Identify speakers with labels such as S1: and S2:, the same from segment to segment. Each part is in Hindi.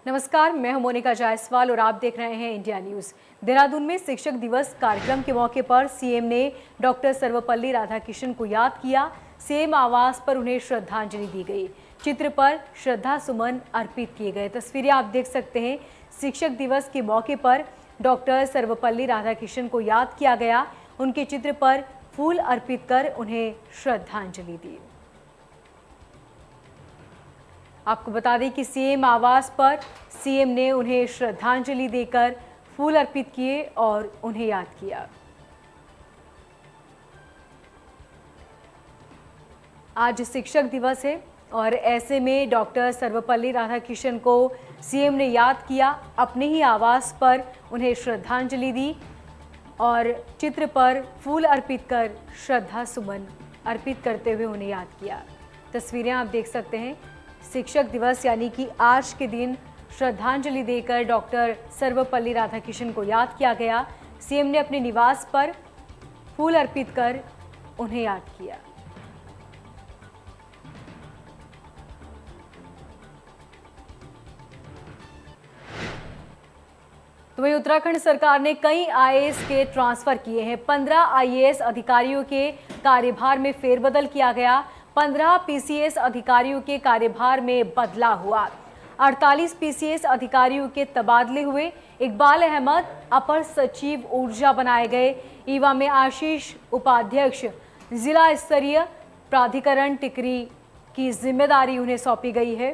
S1: नमस्कार, मैं हूं मोनिका जायसवाल और आप देख रहे हैं इंडिया न्यूज। देहरादून में शिक्षक दिवस कार्यक्रम के मौके पर सीएम ने डॉक्टर सर्वपल्ली राधाकृष्णन को याद किया। सीएम आवास पर उन्हें श्रद्धांजलि दी गई। चित्र पर श्रद्धा सुमन अर्पित किए गए। तस्वीरें आप देख सकते हैं। शिक्षक दिवस के मौके पर डॉक्टर सर्वपल्ली राधाकृष्णन को याद किया गया। उनके चित्र पर फूल अर्पित कर उन्हें श्रद्धांजलि दी। आपको बता दें कि सीएम आवास पर सीएम ने उन्हें श्रद्धांजलि देकर फूल अर्पित किए और उन्हें याद किया। आज शिक्षक दिवस है और ऐसे में डॉक्टर सर्वपल्ली राधाकृष्णन को सीएम ने याद किया। अपने ही आवास पर उन्हें श्रद्धांजलि दी और चित्र पर फूल अर्पित कर श्रद्धा सुमन अर्पित करते हुए उन्हें याद किया। तस्वीरें आप देख सकते हैं। शिक्षक दिवस यानी कि आज के दिन श्रद्धांजलि देकर डॉक्टर सर्वपल्ली राधाकृष्णन को याद किया गया। सीएम ने अपने निवास पर फूल अर्पित कर उन्हें याद किया। तो वहीं उत्तराखंड सरकार ने कई आईएएस के ट्रांसफर किए हैं। 15 आईएएस अधिकारियों के कार्यभार में फेरबदल किया गया। 15 पीसीएस अधिकारियों के कार्यभार में बदलाव हुआ। 48 पीसीएस अधिकारियों के तबादले हुए। इकबाल अहमद अपर सचिव ऊर्जा बनाए गए। ईवा में आशीष उपाध्यक्ष जिला स्तरीय प्राधिकरण टिकरी की जिम्मेदारी उन्हें सौंपी गई है।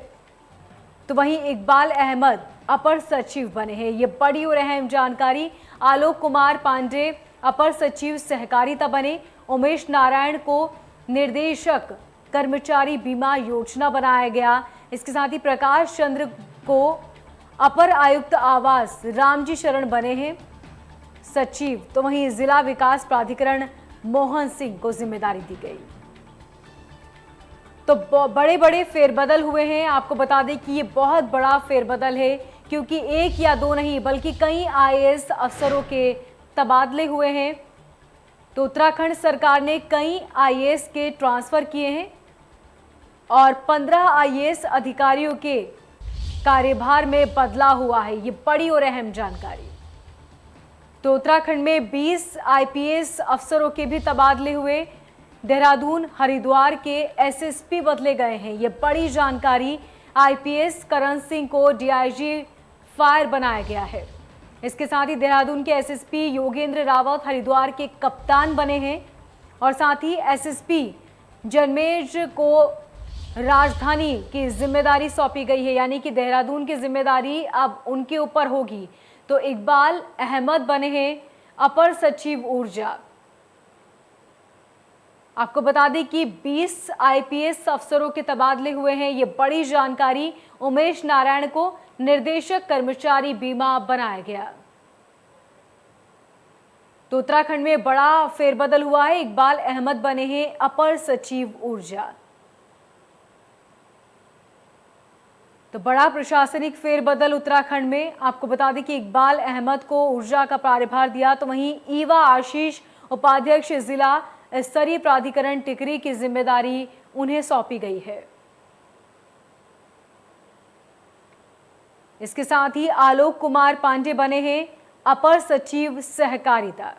S1: तो वहीं इकबाल अहमद अपर सचिव बने हैं। ये बड़ी और अहम जानकारी। आलोक कुमार पांडे अपर सचिव सहकारिता बने। उमेश नारायण को निर्देशक कर्मचारी बीमा योजना बनाया गया। इसके साथ ही प्रकाश चंद्र को अपर आयुक्त आवास रामजी शरण बने हैं सचिव। तो वहीं जिला विकास प्राधिकरण मोहन सिंह को जिम्मेदारी दी गई। तो बड़े बड़े फेरबदल हुए हैं। आपको बता दें कि ये बहुत बड़ा फेरबदल है, क्योंकि एक या दो नहीं बल्कि कई आईएएस अफसरों के तबादले हुए हैं। तो उत्तराखंड सरकार ने कई आईएएस के ट्रांसफर किए हैं और 15 आईएएस अधिकारियों के कार्यभार में बदलाव हुआ है। ये बड़ी और अहम जानकारी। तो उत्तराखंड में 20 आईपीएस अफसरों के भी तबादले हुए। देहरादून हरिद्वार के एसएसपी बदले गए हैं। ये बड़ी जानकारी। आईपीएस करण सिंह को डीआईजी फायर बनाया गया है। इसके साथ ही देहरादून के एसएसपी योगेंद्र रावत हरिद्वार के कप्तान बने हैं और साथ ही एसएसपी जन्मेज को राजधानी की जिम्मेदारी सौंपी गई है, यानी कि देहरादून की जिम्मेदारी अब उनके ऊपर होगी। तो इकबाल अहमद बने हैं अपर सचिव ऊर्जा। आपको बता दें कि 20 आईपीएस अफसरों के तबादले हुए हैं। ये बड़ी जानकारी। उमेश नारायण को निर्देशक कर्मचारी बीमा बनाया गया। तो उत्तराखंड में बड़ा फेरबदल हुआ है। इकबाल अहमद बने हैं अपर सचिव ऊर्जा। तो बड़ा प्रशासनिक फेरबदल उत्तराखंड में। आपको बता दें कि इकबाल अहमद को ऊर्जा का कार्यभार दिया। तो वहीं ईवा आशीष उपाध्यक्ष जिला स्तरीय प्राधिकरण टिकरी की जिम्मेदारी उन्हें सौंपी गई है। इसके साथ ही आलोक कुमार पांडे बने हैं अपर सचिव सहकारिता।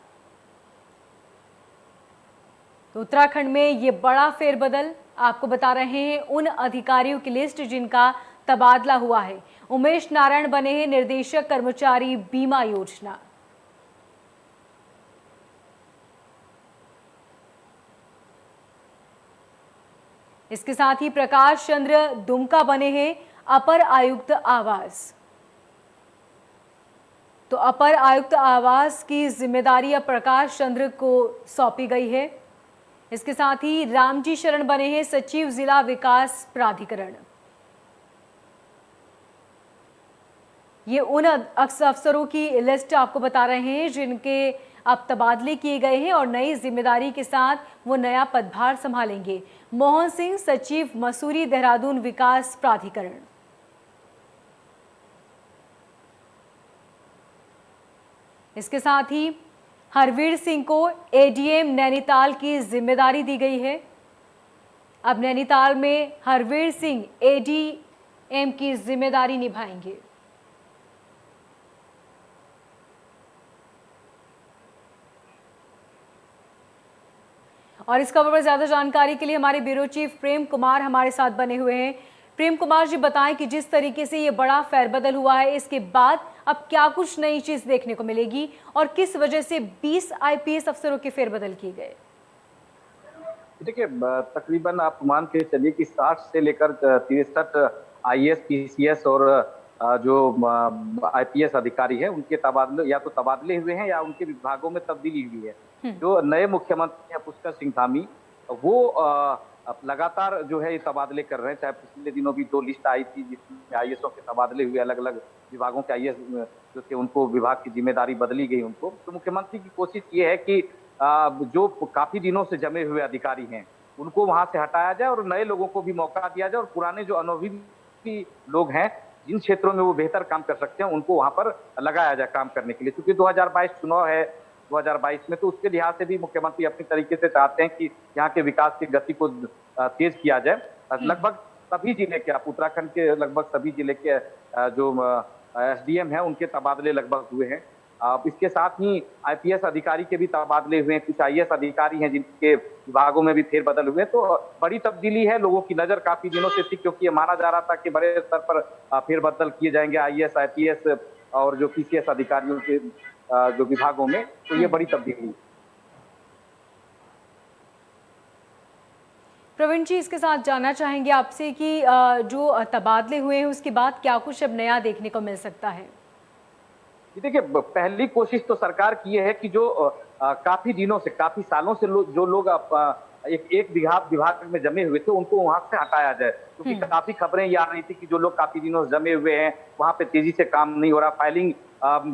S1: तो उत्तराखंड में ये बड़ा फेरबदल आपको बता रहे हैं उन अधिकारियों की लिस्ट जिनका तबादला हुआ है। उमेश नारायण बने हैं निर्देशक कर्मचारी बीमा योजना। इसके साथ ही प्रकाश चंद्र दुमका बने हैं अपर आयुक्त आवास। तो अपर आयुक्त आवास की जिम्मेदारी अब प्रकाश चंद्र को सौंपी गई है। इसके साथ ही रामजी शरण बने हैं सचिव जिला विकास प्राधिकरण। ये उन अफसरों की लिस्ट आपको बता रहे हैं जिनके अब तबादले किए गए हैं और नई जिम्मेदारी के साथ वो नया पदभार संभालेंगे। मोहन सिंह सचिव मसूरी देहरादून विकास प्राधिकरण। इसके साथ ही हरवीर सिंह को एडीएम नैनीताल की जिम्मेदारी दी गई है। अब नैनीताल में हरवीर सिंह एडीएम की जिम्मेदारी निभाएंगे। और इस खबर पर ज्यादा जानकारी के लिए हमारे ब्यूरो चीफ प्रेम कुमार हमारे साथ बने हुए हैं। प्रेम कुमार जी, बताएं कि जिस तरीके से ये बड़ा फेरबदल हुआ है, इसके बाद अब क्या कुछ नई चीज देखने को मिलेगी और किस वजह से 20 आईपीएस अफसरों के फेरबदल किए गए?
S2: देखिए, तकरीबन आप मान के चलिए कि 60 से लेकर 63 आईएएस, पीसीएस और जो आईपीएस अधिकारी है उनके तबादले या तो तबादले हुए हैं या उनके विभागों में तब्दीली हुई है। जो नए मुख्यमंत्री हैं पुष्कर सिंह धामी, वो अब लगातार जो है ये तबादले कर रहे हैं। चाहे पिछले दिनों भी 2 लिस्ट आई थी जिसमें आईएएसओ के तबादले हुए, अलग अलग विभागों के आईएएस जो थे उनको विभाग की जिम्मेदारी बदली गई उनको। तो मुख्यमंत्री की कोशिश ये है कि जो काफी दिनों से जमे हुए अधिकारी हैं उनको वहां से हटाया जाए और नए लोगों को भी मौका दिया जाए, और पुराने जो अनुभवी लोग हैं जिन क्षेत्रों में वो बेहतर काम कर सकते हैं उनको वहां पर लगाया जाए काम करने के लिए। क्योंकि 2022 चुनाव है 2022 में, तो उसके लिहाज से भी मुख्यमंत्री अपनी तरीके से चाहते हैं कि यहाँ के विकास की गति को तेज किया जाए। लगभग सभी जिले के, आप उत्तराखंड के लगभग सभी जिले के जो एसडीएम है उनके तबादले लगभग हुए हैं। इसके साथ ही आईपीएस अधिकारी के भी तबादले हुए हैं। कुछ आईएएस अधिकारी हैं जिनके विभागों में भी फेरबदल हुए। तो बड़ी तब्दीली है, लोगों की नजर काफी दिनों से थी क्योंकि ये माना जा रहा था कि बड़े स्तर पर फेरबदल किए जाएंगे आईएएस, आईपीएस और जो पीसीएस अधिकारियों के जो विभागों में। तो ये बड़ी तब्दीली।
S1: प्रवीण जी, इसके साथ जानना चाहेंगे आपसे कि जो तबादले हुए हैं उसके बाद क्या कुछ अब नया देखने को मिल सकता है?
S2: देखिए, पहली कोशिश तो सरकार की है कि जो काफी दिनों से, काफी सालों से जो लोग एक विभाग में जमे हुए थे उनको वहां से हटाया जाए। क्योंकि काफी खबरें ये आ रही थी कि जो लोग काफी दिनों से जमे हुए हैं वहां पे तेजी से काम नहीं हो रहा, फाइलिंग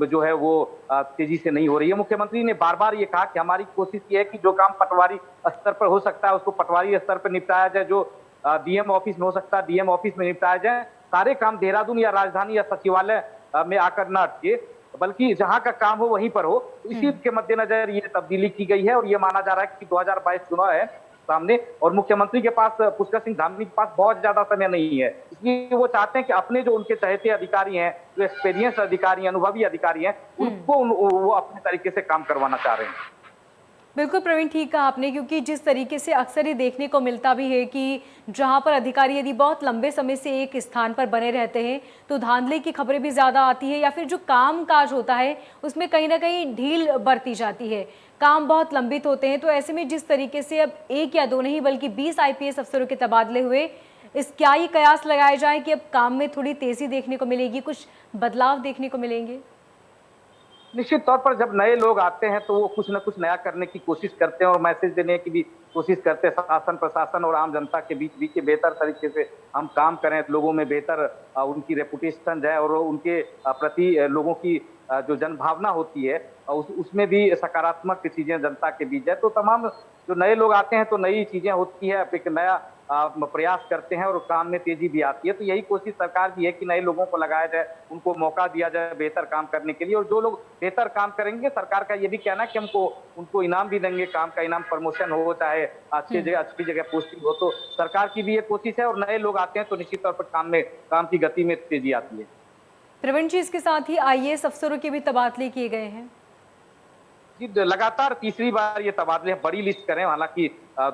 S2: जो है वो तेजी से नहीं हो रही है। मुख्यमंत्री ने बार बार ये कहा कि हमारी कोशिश ये है कि जो काम पटवारी स्तर पर हो सकता है उसको पटवारी स्तर पर निपटाया जाए, जो डीएम ऑफिस में हो सकता है डीएम ऑफिस में निपटाया जाए। सारे काम देहरादून या राजधानी या सचिवालय में आकर न अटके, बल्कि जहां का काम हो वहीं पर हो। तो इसी के मद्देनजर ये तब्दीली की गई है और ये माना जा रहा है कि 2022 चुनाव है सामने और मुख्यमंत्री के पास, पुष्कर सिंह धामी के पास बहुत ज्यादा समय नहीं है। इसलिए वो चाहते हैं कि अपने जो उनके चहेते अधिकारी हैं, जो एक्सपीरियंस अधिकारी हैं, अनुभवी अधिकारी हैं, उनको वो अपने तरीके से काम करवाना चाह रहे हैं।
S1: बिल्कुल प्रवीण, ठीक कहा आपने, क्योंकि जिस तरीके से अक्सर ये देखने को मिलता भी है कि जहां पर अधिकारी यदि बहुत लंबे समय से एक स्थान पर बने रहते हैं तो धांधली की खबरें भी ज़्यादा आती है या फिर जो काम काज होता है उसमें कहीं ना कहीं ढील बरती जाती है, काम बहुत लंबित होते हैं। तो ऐसे में जिस तरीके से अब 1 या 2 नहीं बल्कि 20 आईपीएस अफसरों के तबादले हुए, इस क्या ये कयास लगाए जाए कि अब काम में थोड़ी तेज़ी देखने को मिलेगी, कुछ बदलाव देखने को मिलेंगे?
S2: निश्चित तौर पर जब नए लोग आते हैं तो वो कुछ न कुछ नया करने की कोशिश करते हैं और मैसेज देने की भी कोशिश करते हैं। शासन, प्रशासन और आम जनता के बीच भी बेहतर तरीके से हम काम करें, लोगों में बेहतर उनकी रेपुटेशन जाए और उनके प्रति लोगों की जो जनभावना होती है उसमें भी सकारात्मक चीजें जनता के बीच जाए। तो तमाम जो नए लोग आते हैं तो नई चीजें होती है, एक नया प्रयास करते हैं और काम में तेजी भी आती है। तो यही कोशिश सरकार की है कि नए लोगों को लगाया जाए, उनको मौका दिया जाए बेहतर काम करने के लिए। और जो लोग बेहतर काम करेंगे, सरकार का ये भी कहना है कि हमको उनको इनाम भी देंगे, काम का इनाम, प्रमोशन हो, चाहे अच्छी जगह पोस्टिंग हो। तो सरकार की भी ये कोशिश है और नए लोग आते हैं तो निश्चित तौर पर काम की गति में तेजी आती है।
S1: प्रवीण जी, इसके साथ ही आईएएस अफसरों के भी तबादले किए गए हैं।
S2: जी, लगातार तीसरी बार ये तबादले बड़ी लिस्ट करें। हालांकि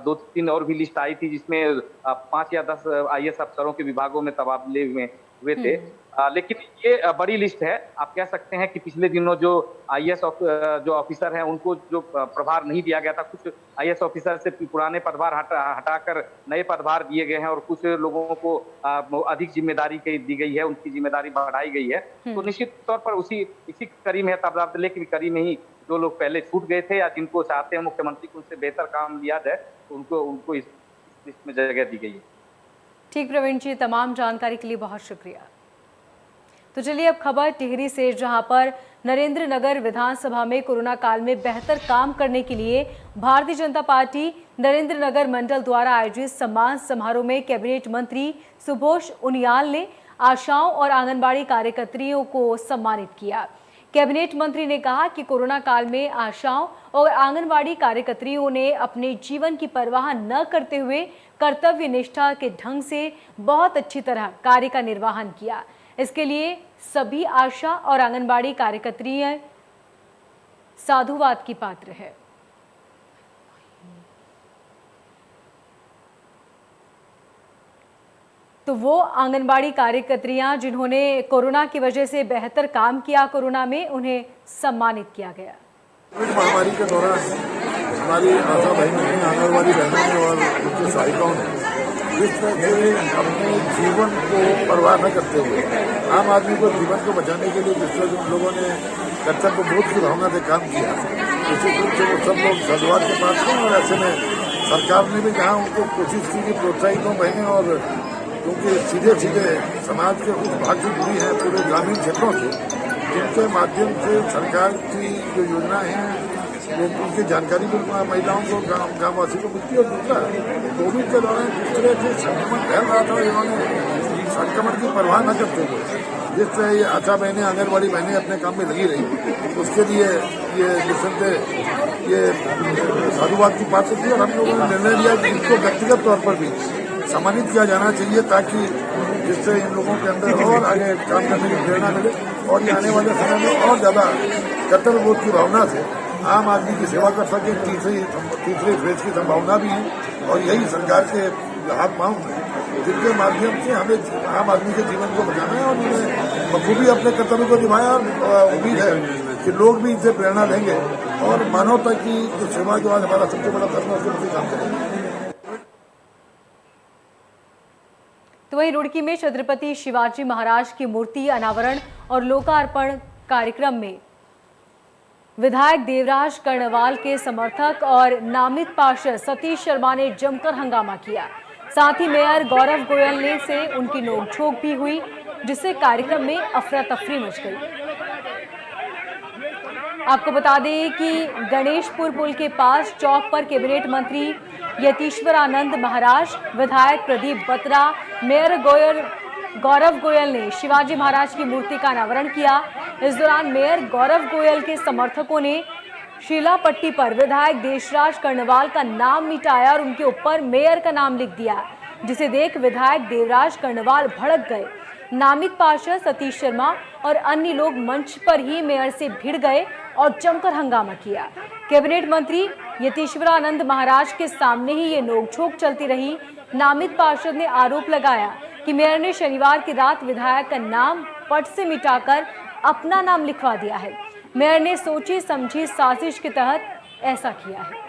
S2: 2-3 और भी लिस्ट आई थी जिसमें 5 या 10 आईएएस अफसरों के विभागों में तबादले हुए थे। लेकिन ये बड़ी लिस्ट है। आप कह सकते हैं कि पिछले दिनों जो आईएएस जो ऑफिसर हैं उनको जो प्रभार नहीं दिया गया था, कुछ आईएएस ऑफिसर से पुराने पदभार हटाकर नए पदभार दिए गए हैं और कुछ लोगों को अधिक जिम्मेदारी दी गई है, उनकी जिम्मेदारी बढ़ाई गई है। तो निश्चित तौर पर इसी कड़ी में तबादले की कड़ी में ही जो लोग पहले छूट गए थे या जिनको चाहते हैं मुख्यमंत्री को उनसे बेहतर काम दिया जाए तो उनको इस लिस्ट में जगह दी गई है।
S1: ठीक प्रवीण जी, तमाम जानकारी के लिए बहुत शुक्रिया। तो चलिए अब खबर टिहरी से, जहां पर नरेंद्र नगर विधानसभा में कोरोना काल में बेहतर काम करने के लिए भारतीय जनता पार्टी नरेंद्र नगर मंडल द्वारा आयोजित सम्मान समारोह में कैबिनेट मंत्री सुबोध उनियाल ने आशाओं और आंगनबाड़ी कार्यकर्तियों को सम्मानित किया। कैबिनेट मंत्री ने कहा कि कोरोना काल में आशाओं और आंगनबाड़ी कार्यकर्तियों ने अपने जीवन की परवाह न करते हुए कर्तव्य निष्ठा के ढंग से बहुत अच्छी तरह कार्य का निर्वहन किया। इसके लिए सभी आशा और आंगनबाड़ी कार्यकर्तियां साधुवाद की पात्र है। तो वो आंगनबाड़ी कार्यकर्त्रियां जिन्होंने कोरोना की वजह से बेहतर काम किया कोरोना में, उन्हें सम्मानित किया गया।
S3: कोविड महामारी के दौरान हमारी आशा बहनें, आंगनबाड़ी बहनों और उनके सहायिकाओं ने जिस तरह से अपने जीवन को परवाह न करते हुए आम आदमी को जीवन को बचाने के लिए जिस तरह से उन लोगों ने कर्तव्य बोध की भावना से काम किया, निश्चित रूप से वो सब लोग धन्यवाद के पास हैं। और ऐसे में सरकार ने भी जहाँ उनको कोशिश की कि प्रोत्साहित हों बहनें, और क्योंकि सीधे सीधे समाज के उस भाग से जुड़ी हैं पूरे ग्रामीण क्षेत्रों से, जिनके माध्यम से सरकार की जो योजनाएं हैं वो उनकी जानकारी भी महिलाओं को गाँववासी को मिलती है। और दूसरा, कोविड के दौरान जिस तरह से संक्रमण फैल रहा था, इन्होंने संक्रमण की परवाह न करते हुए जिस तरह ये आशा बहनें, आंगनबाड़ी बहनें अपने काम में लगी रही, उसके लिए ये निसंदेह ये साधुवाद की बात होती है। और हम लोगों ने निर्णय लिया कि इनको व्यक्तिगत तौर पर भी सम्मानित किया जाना चाहिए, ताकि जिससे इन लोगों के अंदर और आगे काम करने की प्रेरणा मिले और ये आने वाले समय में और ज्यादा कर्तव्यबोध की भावना से आम आदमी की सेवा कर सके। तीसरे फेज की संभावना भी है और यही सरकार के हाथ पांव है, जिनके माध्यम से हमें आम आदमी के जीवन को बचाना है। और उन्होंने बखूबी अपने कर्तव्य को निभाया और उम्मीद है कि लोग भी इनसे प्रेरणा लेंगे और मानवता की जो सेवा जो आज हमारा सबसे बड़ा धर्म है उसके प्रति काम करेंगे।
S1: तो वहीं रुड़की में छत्रपति शिवाजी महाराज की मूर्ति अनावरण और लोकार्पण कार्यक्रम में विधायक देवराज कर्णवाल के समर्थक और नामित पार्षद सतीश शर्मा ने जमकर हंगामा किया। साथ ही मेयर गौरव गोयल ने से उनकी नोकझोंक भी हुई, जिससे कार्यक्रम में अफरा तफरी मच गई। आपको बता दें कि गणेशपुर पुल के पास चौक पर कैबिनेट मंत्री यतीश्वरानंद महाराज, विधायक प्रदीप बत्रा, मेयर गौरव गोयल ने शिवाजी महाराज की मूर्ति का अनावरण किया। इस दौरान मेयर गौरव गोयल के समर्थकों ने शीलापट्टी पर विधायक देशराज कर्णवाल का नाम मिटाया और उनके ऊपर मेयर का नाम लिख दिया, जिसे देख विधायक देवराज कर्णवाल भड़क गए। नामित पार्षद सतीश शर्मा और अन्य लोग मंच पर ही मेयर से भिड़ गए और जमकर हंगामा किया। कैबिनेट मंत्री यतीश्वरानंद महाराज के सामने ही ये नोकझोंक चलती रही। नामित पार्षद ने आरोप लगाया कि मेयर ने शनिवार की रात विधायक का नाम पट से मिटाकर अपना नाम लिखवा दिया है। मेयर ने सोची समझी साजिश के तहत ऐसा किया है।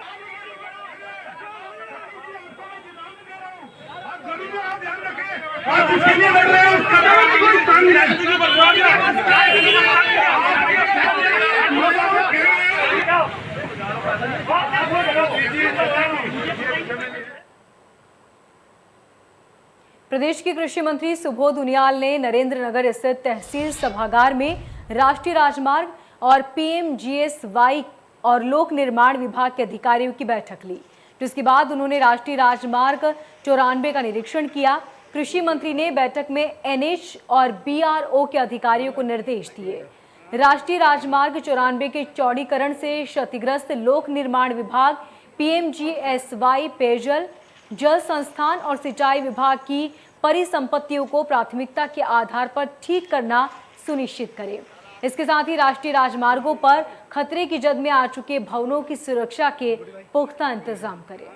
S1: प्रदेश के कृषि मंत्री सुबोध उनियाल ने नरेंद्र नगर स्थित तहसील सभागार में राष्ट्रीय राजमार्ग और PMGSY और लोक निर्माण विभाग के अधिकारियों की बैठक ली, जिसके बाद उन्होंने राष्ट्रीय राजमार्ग 94 का निरीक्षण किया। कृषि मंत्री ने बैठक में NH और BRO के अधिकारियों को निर्देश दिए। राष्ट्रीय राजमार्ग 94 के चौड़ीकरण से क्षतिग्रस्त लोक निर्माण विभाग, PMGSY पेयजल जल संस्थान और सिंचाई विभाग की परिसंपत्तियों को प्राथमिकता के आधार पर ठीक करना सुनिश्चित करें। इसके साथ ही राष्ट्रीय राजमार्गों पर खतरे की जद में आ चुके भवनों की सुरक्षा के पुख्ता इंतजाम करें।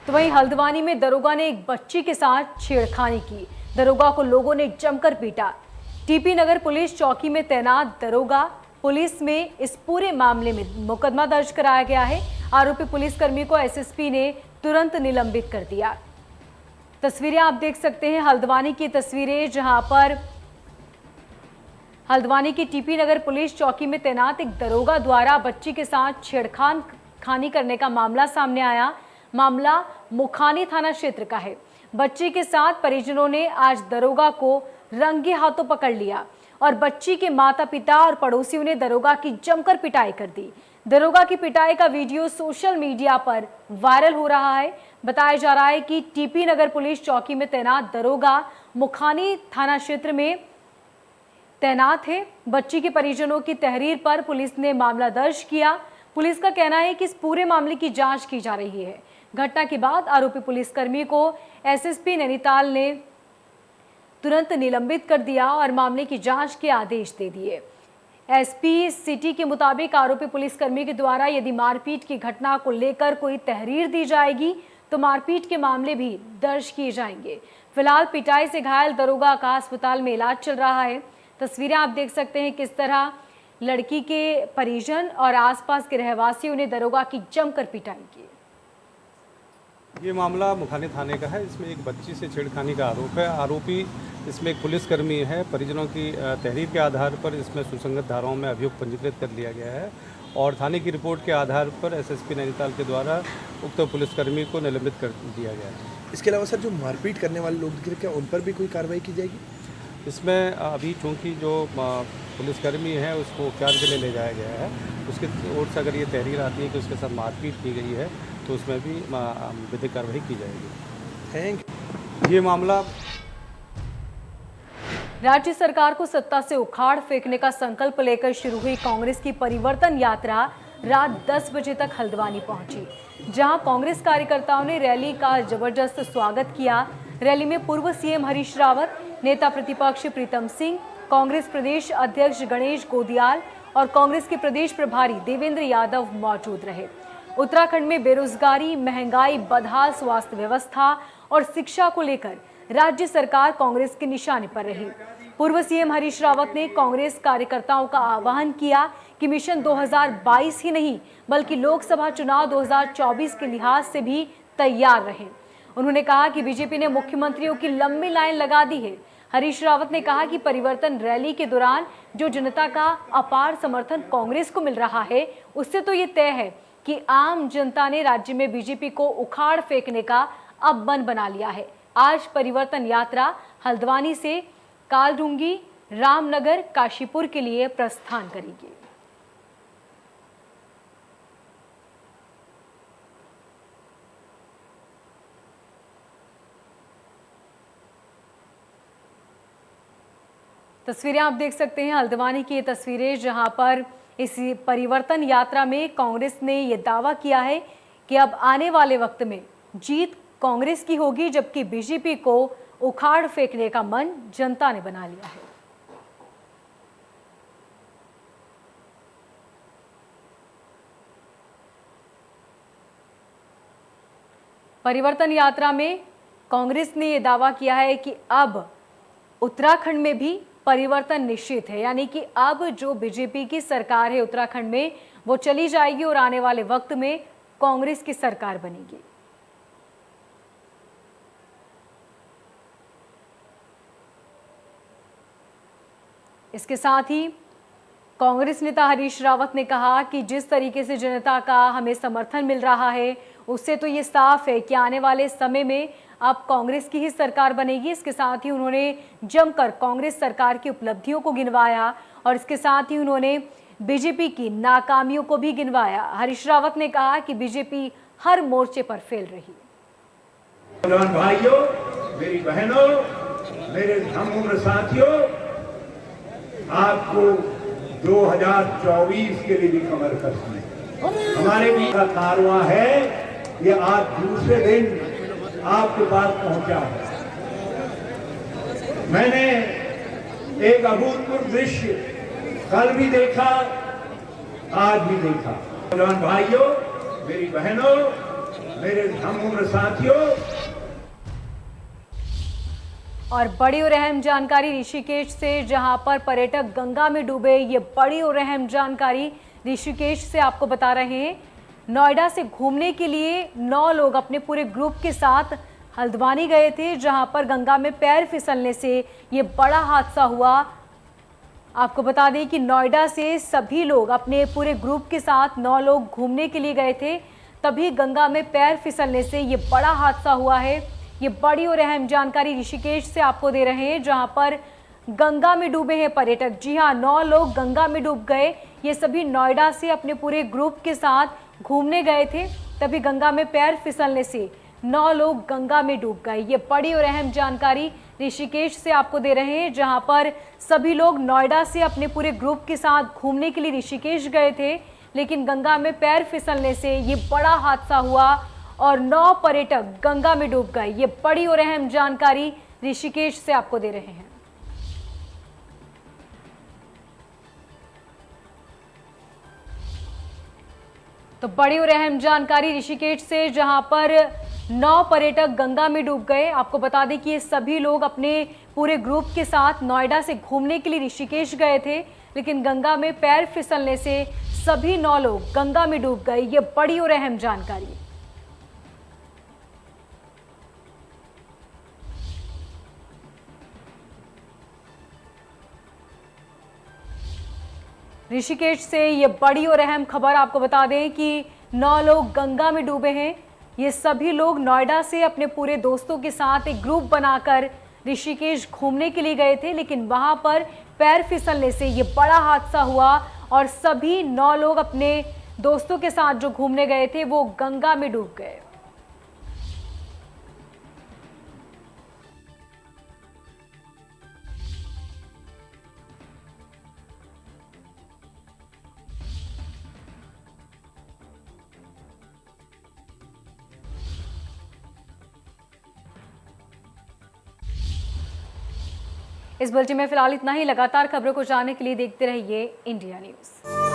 S1: तो वहीं हल्द्वानी में दरोगा ने एक बच्ची के साथ छेड़खानी की। दरोगा को लोगों ने जमकर पीटा। TP नगर पुलिस चौकी में तैनात दरोगा पुलिस में इस पूरे मामले में मुकदमा दर्ज कराया गया है। आरोपी पुलिसकर्मी को SSP ने तुरंत निलंबित कर दिया। तस्वीरें आप देख सकते हैं, हल्द्वानी की तस्वीरें, जहां पर हल्द्वानी की TP नगर पुलिस चौकी में तैनात एक दरोगा द्वारा बच्ची के साथ छेड़खानी करने का मामला सामने आया। मामला मुखानी थाना क्षेत्र का है। बच्ची के साथ परिजनों ने आज दरोगा को रंगे हाथों पकड़ लिया और बच्ची के माता पिता और पड़ोसियों ने दरोगा की जमकर पिटाई कर दी। दरोगा की पिटाई का वीडियो सोशल मीडिया पर वायरल हो रहा है। बताया जा रहा है कि TP नगर पुलिस चौकी में तैनात दरोगा मुखानी थाना क्षेत्र में तैनात है। बच्ची के परिजनों की तहरीर पर पुलिस ने मामला दर्ज किया। पुलिस का कहना है कि इस पूरे मामले की जांच की जा रही है। घटना के बाद आरोपी पुलिसकर्मी को SSP नैनीताल ने तुरंत निलंबित कर दिया और मामले की जांच के आदेश दे दिए। एसपी सिटी के मुताबिक आरोपी पुलिसकर्मी के द्वारा यदि मारपीट की घटना को लेकर कोई तहरीर दी जाएगी तो मारपीट के मामले भी दर्ज किए जाएंगे। फिलहाल पिटाई से घायल दरोगा का अस्पताल में इलाज चल रहा है। तस्वीरें आप देख सकते हैं किस तरह लड़की के परिजन और आसपास के रहवासियों ने दरोगा की जमकर पिटाई की।
S4: ये मामला मुखानी थाने का है। इसमें एक बच्ची से छेड़खानी का आरोप है। आरोपी इसमें एक पुलिसकर्मी है। परिजनों की तहरीर के आधार पर इसमें सुसंगत धाराओं में अभियोग पंजीकृत कर लिया गया है और थाने की रिपोर्ट के आधार पर एसएसपी नैनीताल के द्वारा उक्त पुलिसकर्मी को निलंबित कर दिया गया है।
S5: इसके अलावा सर जो मारपीट करने वाले लोग दिख रहे, क्या उन पर भी कोई कार्रवाई की जाएगी?
S4: इसमें अभी चूँकि जो पुलिसकर्मी है उसको उपचार के लिए ले जाया गया है, उसके ओर से अगर ये तहरीर आती है कि उसके साथ मारपीट की गई है तो उसमें भी विधिक कार्रवाई की जाएगी।
S5: थैंक
S4: ये मामला
S1: राज्य सरकार को सत्ता से उखाड़ फेंकने का संकल्प लेकर शुरू हुई कांग्रेस की परिवर्तन यात्रा रात 10 बजे तक हल्द्वानी पहुंची, जहां कांग्रेस कार्यकर्ताओं ने रैली का जबरदस्त स्वागत किया। रैली में पूर्व सीएम हरीश रावत, नेता प्रतिपक्ष प्रीतम सिंह, कांग्रेस प्रदेश अध्यक्ष गणेश गोदियाल और कांग्रेस के प्रदेश प्रभारी देवेंद्र यादव मौजूद रहे। उत्तराखंड में बेरोजगारी, महंगाई, बदहाल स्वास्थ्य व्यवस्था और शिक्षा को लेकर राज्य सरकार कांग्रेस के निशाने पर रही। पूर्व सीएम हरीश रावत ने कांग्रेस कार्यकर्ताओं का आह्वान किया कि मिशन 2022 ही नहीं बल्कि लोकसभा चुनाव 2024 के लिहाज से भी तैयार रहें। उन्होंने कहा कि बीजेपी ने मुख्यमंत्रियों की लंबी लाइन लगा दी है। हरीश रावत ने कहा कि परिवर्तन रैली के दौरान जो जनता का अपार समर्थन कांग्रेस को मिल रहा है, उससे तो ये तय है कि आम जनता ने राज्य में बीजेपी को उखाड़ फेंकने का अब मन बना लिया है। आज परिवर्तन यात्रा हल्द्वानी से कालडूंगी, रामनगर, काशीपुर के लिए प्रस्थान करेगी। तस्वीरें आप देख सकते हैं हल्द्वानी की ये तस्वीरें, जहां पर इस परिवर्तन यात्रा में कांग्रेस ने ये दावा किया है कि अब आने वाले वक्त में जीत कांग्रेस की होगी, जबकि बीजेपी को उखाड़ फेंकने का मन जनता ने बना लिया है। परिवर्तन यात्रा में कांग्रेस ने यह दावा किया है कि अब उत्तराखंड में भी परिवर्तन निश्चित है, यानी कि अब जो बीजेपी की सरकार है उत्तराखंड में वो चली जाएगी और आने वाले वक्त में कांग्रेस की सरकार बनेगी। इसके साथ ही कांग्रेस नेता हरीश रावत ने कहा कि जिस तरीके से जनता का हमें समर्थन मिल रहा है उससे तो ये साफ है कि आने वाले समय में अब कांग्रेस की ही सरकार बनेगी। इसके साथ ही उन्होंने जमकर कांग्रेस सरकार की उपलब्धियों को गिनवाया और इसके साथ ही उन्होंने बीजेपी की नाकामियों को भी गिनवाया। हरीश रावत ने कहा कि बीजेपी हर मोर्चे पर फेल रही।
S6: भाइयों, मेरी बहनों, मेरे हमउम्र साथियों, आपको 2024 के लिए भी कमर कसनी है। हमारे बीच का कारवां है, ये आज दूसरे दिन आपके पास पहुंचा है। मैंने एक अभूतपूर्व दृश्य कल भी देखा, आज भी देखा। नौजवान भाइयों, मेरी बहनों, मेरे हमउम्र साथियों,
S1: और बड़ी और अहम जानकारी ऋषिकेश से, जहां पर पर्यटक गंगा में डूबे। ये बड़ी और अहम जानकारी ऋषिकेश से आपको बता रहे हैं। नोएडा से घूमने के लिए 9 लोग अपने पूरे ग्रुप के साथ हल्द्वानी गए थे, जहां पर गंगा में पैर फिसलने से ये बड़ा हादसा हुआ। आपको बता दें कि नोएडा से सभी लोग अपने पूरे ग्रुप के साथ 9 लोग घूमने के लिए गए थे, तभी गंगा में पैर फिसलने से ये बड़ा हादसा हुआ है। ये बड़ी और अहम जानकारी ऋषिकेश से आपको दे रहे हैं, जहां पर गंगा में डूबे हैं पर्यटक। जी हां, 9 लोग गंगा में डूब गए। ये सभी नोएडा से अपने पूरे ग्रुप के साथ घूमने गए थे, तभी गंगा में पैर फिसलने से 9 लोग गंगा में डूब गए। ये बड़ी और अहम जानकारी ऋषिकेश से आपको दे रहे हैं, जहां पर सभी लोग नोएडा से अपने पूरे ग्रुप के साथ घूमने के लिए ऋषिकेश गए थे, लेकिन गंगा में पैर फिसलने से ये बड़ा हादसा हुआ और 9 पर्यटक गंगा में डूब गए। ये बड़ी और अहम जानकारी ऋषिकेश से आपको दे रहे हैं। तो बड़ी और अहम जानकारी ऋषिकेश से, जहां पर 9 पर्यटक गंगा में डूब गए। आपको बता दें कि ये सभी लोग अपने पूरे ग्रुप के साथ नोएडा से घूमने के लिए ऋषिकेश गए थे, लेकिन गंगा में पैर फिसलने से सभी 9 लोग गंगा में डूब गए। ये बड़ी और अहम जानकारी। ऋषिकेश से ये बड़ी और अहम खबर आपको बता दें कि 9 लोग गंगा में डूबे हैं। ये सभी लोग नोएडा से अपने पूरे दोस्तों के साथ एक ग्रुप बनाकर ऋषिकेश घूमने के लिए गए थे, लेकिन वहां पर पैर फिसलने से ये बड़ा हादसा हुआ और सभी 9 लोग अपने दोस्तों के साथ जो घूमने गए थे वो गंगा में डूब गए। इस बुलेटिन में फिलहाल इतना ही। लगातार खबरों को जानने के लिए देखते रहिए इंडिया न्यूज़।